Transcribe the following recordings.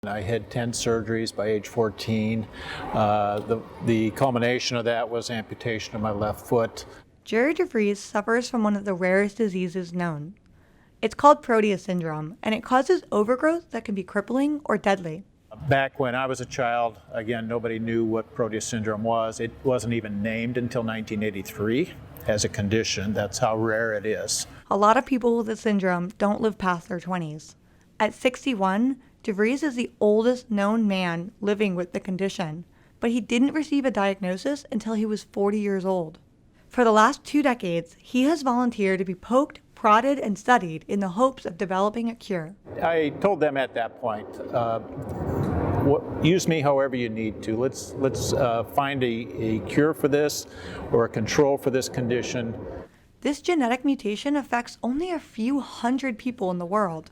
I had 10 surgeries by age 14. The culmination of that was amputation of my left foot. Jerry DeVries suffers from one of the rarest diseases known. It's called Proteus syndrome, and it causes overgrowth that can be crippling or deadly. Back when I was a child, again, nobody knew what Proteus syndrome was. It wasn't even named until 1983 as a condition. That's how rare it is. A lot of people with the syndrome don't live past their 20s. At 61, DeVries is the oldest known man living with the condition, but he didn't receive a diagnosis until he was 40 years old. For the last 2 decades, he has volunteered to be poked, prodded, and studied in the hopes of developing a cure. I told them at that point, use me however you need to. Let's find a cure for this or a control for this condition. This genetic mutation affects only a few hundred people in the world.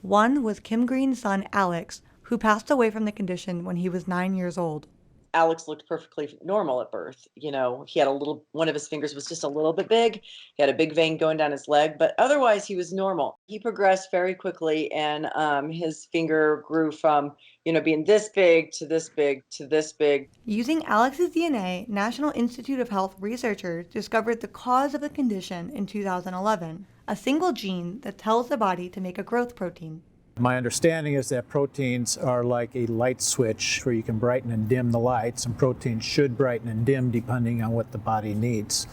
One was Kim Green's son, Alex, who passed away from the condition when he was 9 years old. Alex looked perfectly normal at birth. He had one of his fingers was just a little bit big. He had a big vein going down his leg, but otherwise he was normal. He progressed very quickly, and his finger grew from, being this big to this big to this big. Using Alex's DNA, National Institute of Health researchers discovered the cause of the condition in 2011, a single gene that tells the body to make a growth protein. My understanding is that proteins are like a light switch where you can brighten and dim the lights, and proteins should brighten and dim depending on what the body needs.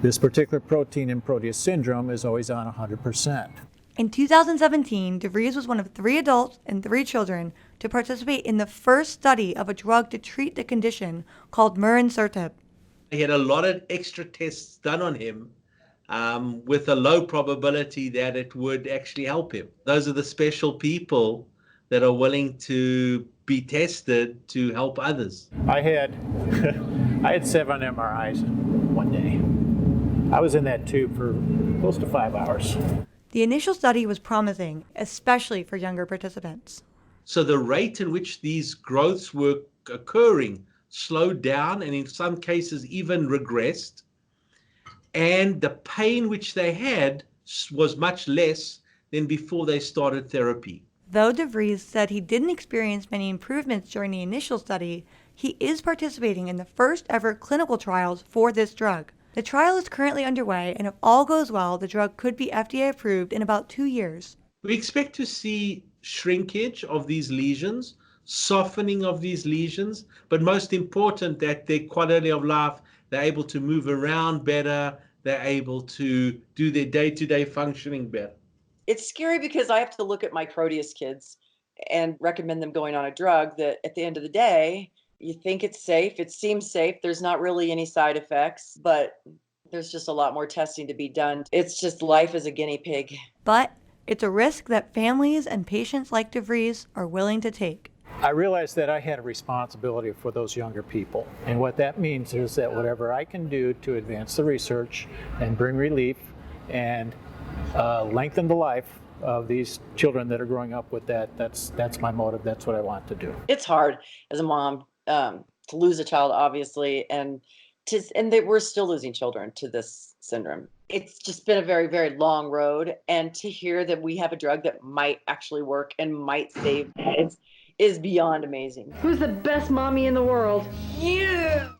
This particular protein in Proteus syndrome is always on 100%. In 2017, DeVries was one of 3 adults and 3 children to participate in the first study of a drug to treat the condition called murinercept. He had a lot of extra tests done on him with a low probability that it would actually help him. Those are the special people that are willing to be tested to help others. I had 7 MRIs in one day. I was in that tube for close to 5 hours. The initial study was promising, especially for younger participants. So the rate in which these growths were occurring slowed down and in some cases even regressed. And the pain which they had was much less than before they started therapy. Though DeVries said he didn't experience many improvements during the initial study, he is participating in the first ever clinical trials for this drug. The trial is currently underway, and if all goes well, the drug could be FDA approved in about 2 years. We expect to see shrinkage of these lesions, softening of these lesions, but most important that their quality of life, they're able to move around better, they're able to do their day-to-day functioning better. It's scary because I have to look at my Proteus kids and recommend them going on a drug that at the end of the day, you think it's safe, it seems safe, there's not really any side effects, but there's just a lot more testing to be done. It's just life as a guinea pig. But it's a risk that families and patients like DeVries are willing to take. I realized that I had a responsibility for those younger people. And what that means is that whatever I can do to advance the research and bring relief and lengthen the life of these children that are growing up with that's my motive. That's what I want to do. It's hard as a mom to lose a child, obviously, and we're still losing children to this syndrome. It's just been a very, very long road. And to hear that we have a drug that might actually work and might save kids is beyond amazing. Who's the best mommy in the world? Yeah.